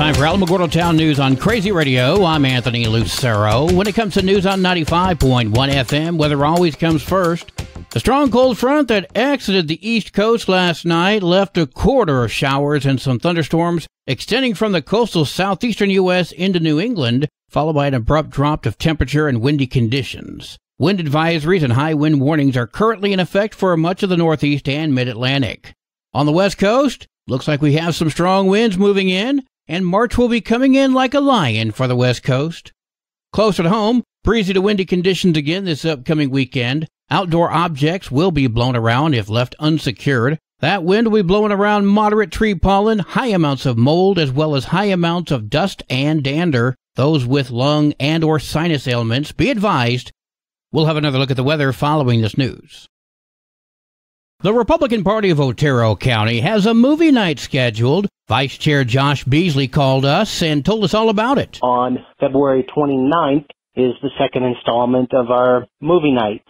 Time for Alamogordo Town News on Crazy Radio. I'm Anthony Lucero. When it comes to news on 95.1 FM, weather always comes first. A strong cold front that exited the East Coast last night left a quarter of showers and some thunderstorms extending from the coastal southeastern U.S. into New England, followed by an abrupt drop of temperature and windy conditions. Wind advisories and high wind warnings are currently in effect for much of the Northeast and Mid-Atlantic. On the West Coast, looks like we have some strong winds moving in, and March will be coming in like a lion for the West Coast. Closer to home, breezy to windy conditions again this upcoming weekend. Outdoor objects will be blown around if left unsecured. That wind will be blowing around moderate tree pollen, high amounts of mold, as well as high amounts of dust and dander. Those with lung and or sinus ailments, be advised. We'll have another look at the weather following this news. The Republican Party of Otero County has a movie night scheduled. Vice Chair Josh Beasley called us and told us all about it. On February 29th is the second installment of our movie nights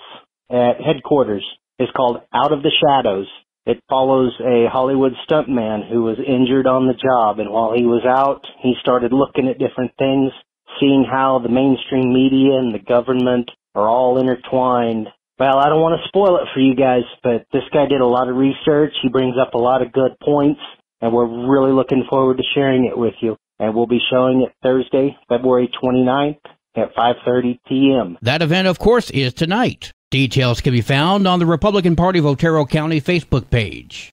at headquarters. It's called Out of the Shadows. It follows a Hollywood stuntman who was injured on the job, and while he was out, he started looking at different things, seeing how the mainstream media and the government are all intertwined. Well, I don't want to spoil it for you guys, but this guy did a lot of research. He brings up a lot of good points, and we're really looking forward to sharing it with you. And we'll be showing it Thursday, February 29th at 5:30 p.m. That event, of course, is tonight. Details can be found on the Republican Party of Otero County Facebook page.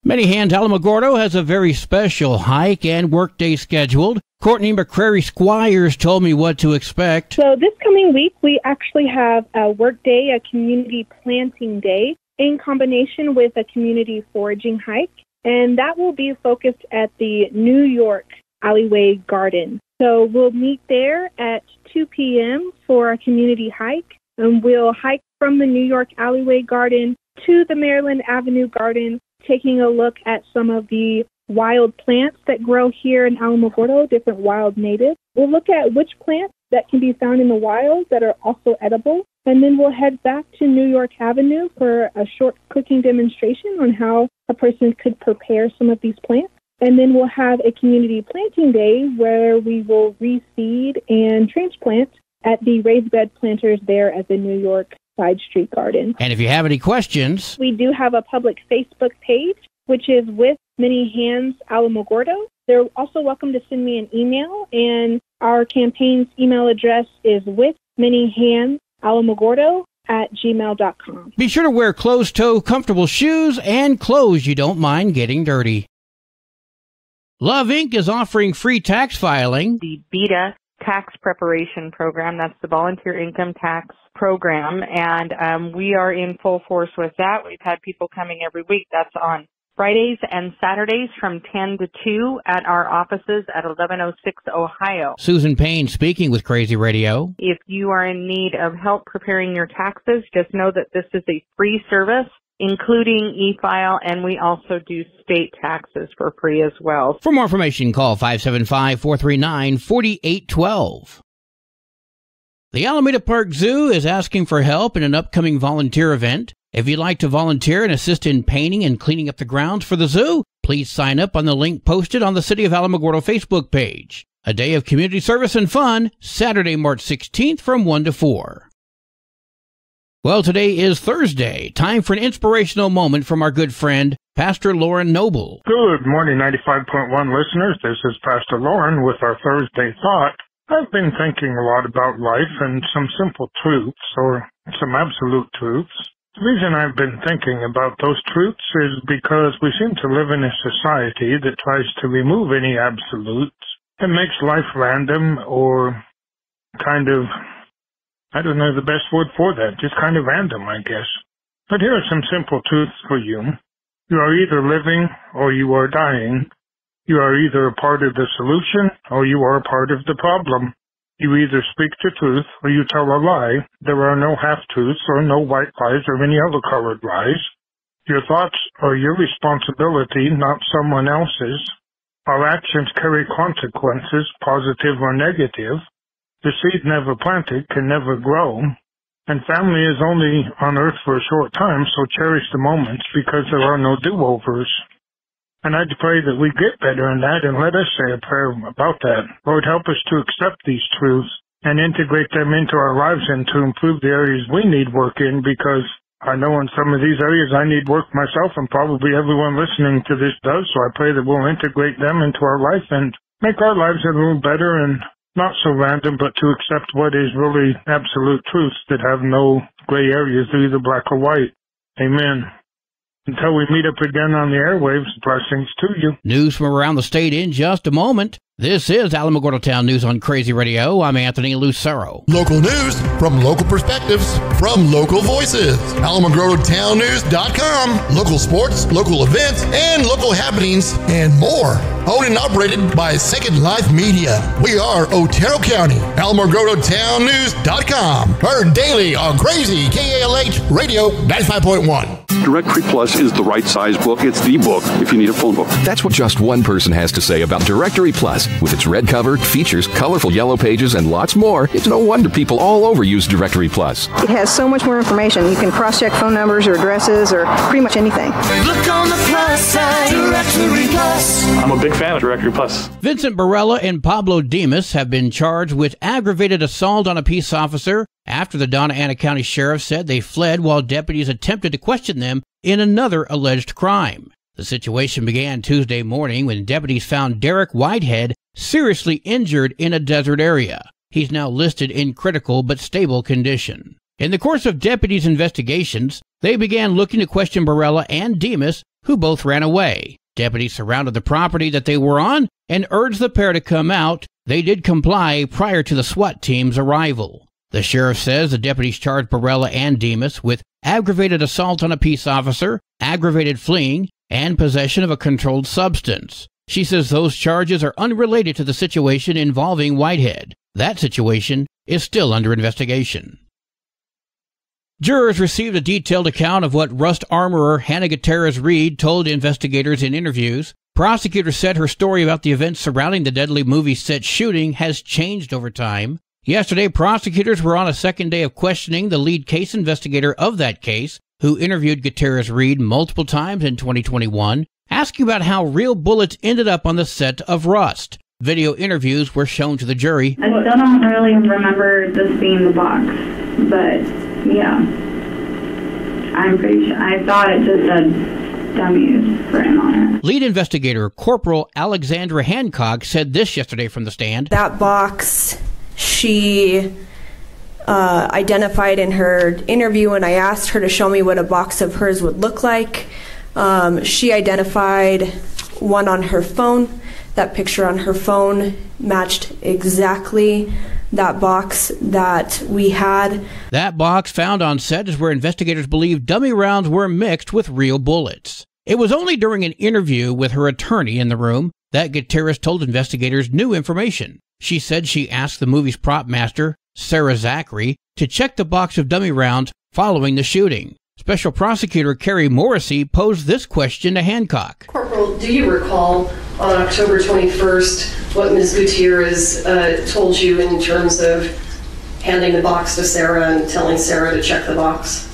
Many Hands Alamogordo has a very special hike and workday scheduled. Courtney McCrary Squires told me what to expect. So this coming week, we actually have a work day, a community planting day, in combination with a community foraging hike. And that will be focused at the New York Alleyway Garden. So we'll meet there at 2 p.m. for a community hike. And we'll hike from the New York Alleyway Garden to the Maryland Avenue Garden, taking a look at some of the wild plants that grow here in Alamogordo, different wild natives. We'll look at which plants that can be found in the wild that are also edible, and then we'll head back to New York Avenue for a short cooking demonstration on how a person could prepare some of these plants. And then we'll have a community planting day where we will reseed and transplant at the raised bed planters there at the New York Side Street Garden. And if you have any questions, we do have a public Facebook page, which is With Many Hands Alamogordo. They're also welcome to send me an email, and our campaign's email address is withmanyhandsalamogordo@gmail.com. Be sure to wear closed-toe, comfortable shoes and clothes you don't mind getting dirty. Love Inc. is offering free tax filing. The BETA tax preparation program, that's the volunteer income tax program, and we are in full force with that. We've had people coming every week. That's on Fridays and Saturdays from 10 to 2 at our offices at 1106 Ohio. Susan Payne speaking with Crazy Radio. If you are in need of help preparing your taxes, just know that this is a free service, including e-file, and we also do state taxes for free as well. For more information, call 575-439-4812. The Alameda Park Zoo is asking for help in an upcoming volunteer event. If you'd like to volunteer and assist in painting and cleaning up the grounds for the zoo, please sign up on the link posted on the City of Alamogordo Facebook page. A day of community service and fun, Saturday, March 16th from 1 to 4. Well, today is Thursday. Time for an inspirational moment from our good friend, Pastor Lauren Noble. Good morning, 95.1 listeners. This is Pastor Lauren with our Thursday Thought. I've been thinking a lot about life and some simple truths, or some absolute truths. The reason I've been thinking about those truths is because we seem to live in a society that tries to remove any absolutes and makes life random or kind of, I don't know the best word for that, just kind of random, I guess. But here are some simple truths for you. You are either living or you are dying. You are either a part of the solution or you are a part of the problem. You either speak the truth or you tell a lie. There are no half-truths or no white lies or any other colored lies. Your thoughts are your responsibility, not someone else's. Our actions carry consequences, positive or negative. The seed never planted can never grow. And family is only on earth for a short time, so cherish the moments because there are no do-overs. And I'd pray that we get better in that, and let us say a prayer about that. Lord, help us to accept these truths and integrate them into our lives and to improve the areas we need work in, because I know in some of these areas I need work myself, and probably everyone listening to this does, so I pray that we'll integrate them into our life and make our lives a little better and not so random, but to accept what is really absolute truths that have no gray areas, either black or white. Amen. Until we meet up again on the airwaves, blessings to you. News from around the state in just a moment. This is Alamogordo Town News on Crazy Radio. I'm Anthony Lucero. Local news from local perspectives from local voices. AlamogordoTownNews.com. Local sports, local events, and local happenings, and more. Owned and operated by Second Life Media. We are Otero County. AlamogordoTownNews.com. Heard daily on Crazy KALH Radio 95.1. Directory Plus is the right size book. It's the book if you need a phone book. That's what just one person has to say about Directory Plus. With its red cover, features, colorful yellow pages, and lots more, it's no wonder people all over use Directory Plus. It has so much more information. You can cross-check phone numbers or addresses or pretty much anything. Look on the plus side, Directory Plus. I'm a big fan of Directory Plus. Vincent Barella and Pablo Demas have been charged with aggravated assault on a peace officer after the Donna Ana County Sheriff said they fled while deputies attempted to question them in another alleged crime. The situation began Tuesday morning when deputies found Derek Whitehead seriously injured in a desert area. He's now listed in critical but stable condition. In the course of deputies' investigations, they began looking to question Barella and Demas, who both ran away. Deputies surrounded the property that they were on and urged the pair to come out. They did comply prior to the SWAT team's arrival. The sheriff says the deputies charged Barella and Demas with aggravated assault on a peace officer, aggravated fleeing, and possession of a controlled substance. She says those charges are unrelated to the situation involving Whitehead. That situation is still under investigation. Jurors received a detailed account of what Rust armorer Hannah Gutierrez-Reed told investigators in interviews. Prosecutors said her story about the events surrounding the deadly movie set shooting has changed over time. Yesterday, prosecutors were on a second day of questioning the lead case investigator of that case, who interviewed Gutierrez-Reed multiple times in 2021, asking about how real bullets ended up on the set of Rust. Video interviews were shown to the jury. I still don't really remember this being the box, but yeah, I'm pretty sure. I thought it just said dummies written on it. Lead investigator Corporal Alexandra Hancock said this yesterday from the stand. That box, she identified in her interview when I asked her to show me what a box of hers would look like. She identified one on her phone. That picture on her phone matched exactly that box that we had. That box found on set is where investigators believe dummy rounds were mixed with real bullets. It was only during an interview with her attorney in the room that Gutierrez told investigators new information. She said she asked the movie's prop master, Sarah Zachary, to check the box of dummy rounds following the shooting. Special Prosecutor Carrie Morrissey posed this question to Hancock. Corporal, do you recall on October 21st what Ms. Gutierrez told you in terms of handing the box to Sarah and telling Sarah to check the box?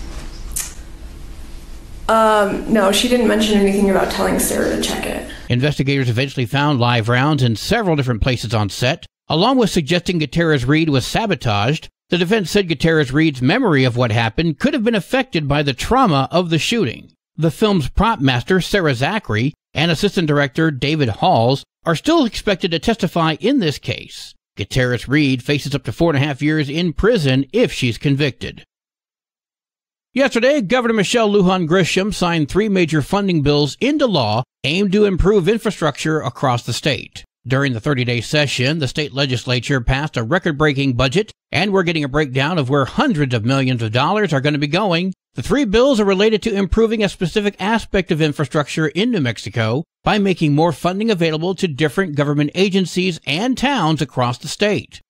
No, she didn't mention anything about telling Sarah to check it. Investigators eventually found live rounds in several different places on set, along with suggesting Gutierrez-Reed was sabotaged. The defense said Gutierrez-Reed's memory of what happened could have been affected by the trauma of the shooting. The film's prop master, Sarah Zachary, and assistant director David Halls are still expected to testify in this case. Gutierrez-Reed faces up to 4.5 years in prison if she's convicted. Yesterday, Governor Michelle Lujan Grisham signed 3 major funding bills into law aimed to improve infrastructure across the state. During the 30-day session, the state legislature passed a record-breaking budget, and we're getting a breakdown of where hundreds of millions of dollars are going to be going. The 3 bills are related to improving a specific aspect of infrastructure in New Mexico by making more funding available to different government agencies and towns across the state.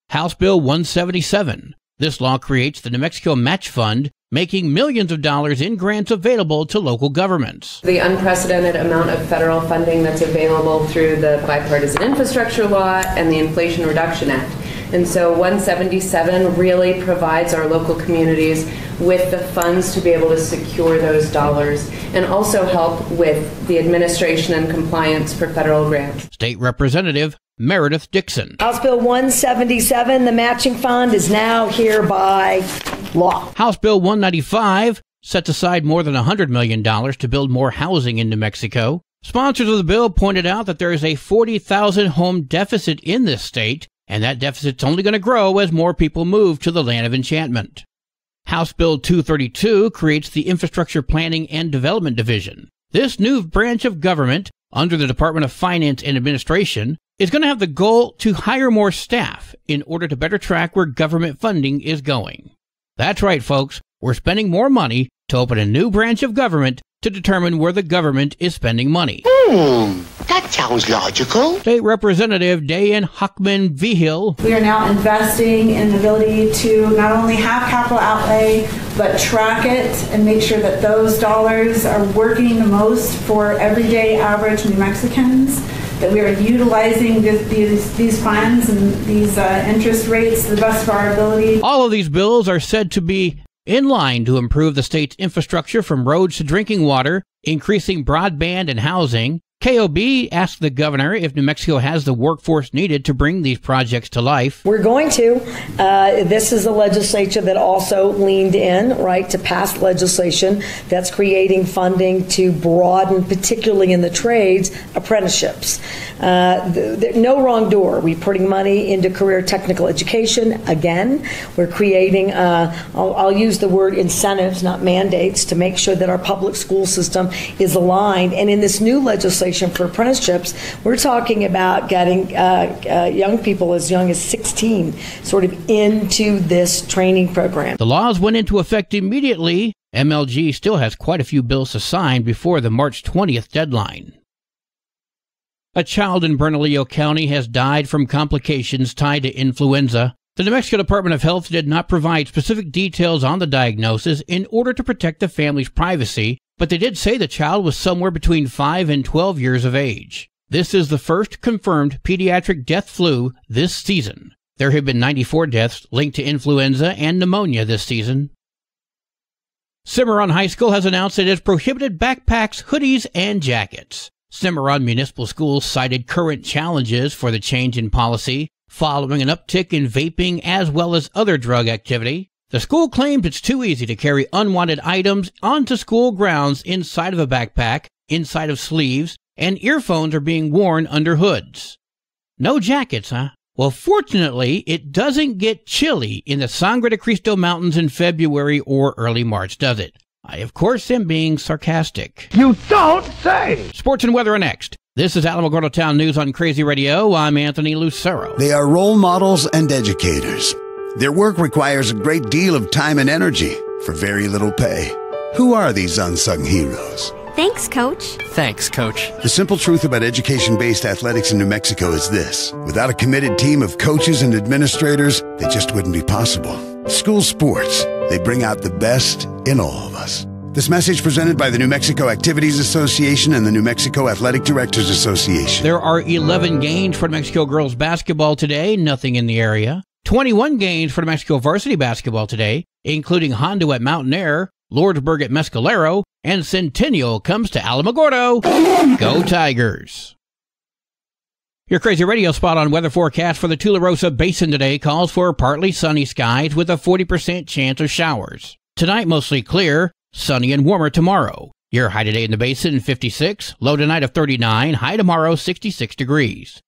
House Bill 177. This law creates the New Mexico Match Fund, making millions of dollars in grants available to local governments. The unprecedented amount of federal funding that's available through the Bipartisan Infrastructure Law and the Inflation Reduction Act. And so 177 really provides our local communities with the funds to be able to secure those dollars and also help with the administration and compliance for federal grants. State Representative Meredith Dixon. House Bill 177, the matching fund, is now here by law. House Bill 195 sets aside more than $100 million to build more housing in New Mexico. Sponsors of the bill pointed out that there is a 40,000 home deficit in this state, and that deficit's only going to grow as more people move to the land of enchantment. House Bill 232 creates the Infrastructure Planning and Development Division. This new branch of government, under the Department of Finance and Administration, is going to have the goal to hire more staff in order to better track where government funding is going. That's right, folks. We're spending more money to open a new branch of government to determine where the government is spending money. That sounds logical. State Representative Diane Hockman-Vigil. We are now investing in the ability to not only have capital outlay, but track it and make sure that those dollars are working the most for everyday average New Mexicans, that we are utilizing these funds and these interest rates to the best of our ability. All of these bills are said to be in line to improve the state's infrastructure from roads to drinking water, increasing broadband and housing. KOB asked the governor if New Mexico has the workforce needed to bring these projects to life. We're going to. This is a legislature that also leaned in, right, to pass legislation that's creating funding to broaden, particularly in the trades, apprenticeships. No wrong door. We're putting money into career technical education. Again, we're creating, I'll use the word incentives, not mandates, to make sure that our public school system is aligned. And in this new legislation for apprenticeships, we're talking about getting young people as young as 16 sort of into this training program. The laws went into effect immediately. MLG still has quite a few bills to sign before the March 20th deadline. A child in Bernalillo County has died from complications tied to influenza. The New Mexico Department of Health did not provide specific details on the diagnosis in order to protect the family's privacy, but they did say the child was somewhere between 5 and 12 years of age. This is the first confirmed pediatric death flu this season. There have been 94 deaths linked to influenza and pneumonia this season. Cimarron High School has announced it has prohibited backpacks, hoodies, and jackets. Cimarron Municipal Schools cited current challenges for the change in policy, following an uptick in vaping as well as other drug activity. The school claims it's too easy to carry unwanted items onto school grounds inside of a backpack, inside of sleeves, and earphones are being worn under hoods. No jackets, huh? Well, fortunately, it doesn't get chilly in the Sangre de Cristo Mountains in February or early March, does it? I, of course, am being sarcastic. You don't say! Sports and weather are next. This is Alamogordo Town News on Crazy Radio. I'm Anthony Lucero. They are role models and educators. Their work requires a great deal of time and energy for very little pay. Who are these unsung heroes? Thanks, Coach. Thanks, Coach. The simple truth about education-based athletics in New Mexico is this. Without a committed team of coaches and administrators, they just wouldn't be possible. School sports, they bring out the best in all of us. This message presented by the New Mexico Activities Association and the New Mexico Athletic Directors Association. There are 11 games for New Mexico girls basketball today, nothing in the area. 21 games for New Mexico varsity basketball today, including Hondo at Mountain Air, Lordsburg at Mescalero, and Centennial comes to Alamogordo. Go Tigers! Your Crazy Radio spot on weather forecast for the Tularosa Basin today calls for partly sunny skies with a 40% chance of showers. Tonight mostly clear, sunny and warmer tomorrow. Your high today in the basin 56, low tonight of 39, high tomorrow 66 degrees.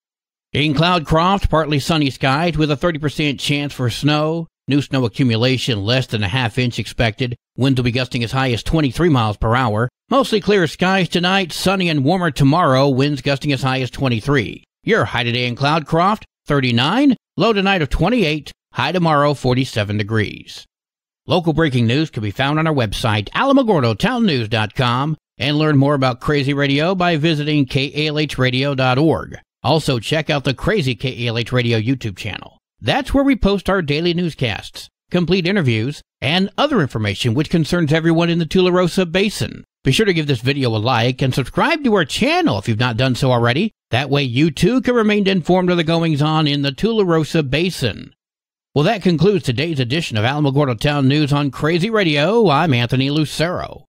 In Cloudcroft, partly sunny skies with a 30% chance for snow. New snow accumulation less than a half-inch expected. Winds will be gusting as high as 23 miles per hour. Mostly clear skies tonight, sunny and warmer tomorrow. Winds gusting as high as 23. Your high today in Cloudcroft, 39. Low tonight of 28. High tomorrow, 47 degrees. Local breaking news can be found on our website, alamogordotownnews.com, and learn more about Crazy Radio by visiting kalhradio.org. Also, check out the Crazy KALH Radio YouTube channel. That's where we post our daily newscasts, complete interviews, and other information which concerns everyone in the Tularosa Basin. Be sure to give this video a like and subscribe to our channel if you've not done so already. That way you too can remain informed of the goings-on in the Tularosa Basin. Well, that concludes today's edition of Alamogordo Town News on Crazy Radio. I'm Anthony Lucero.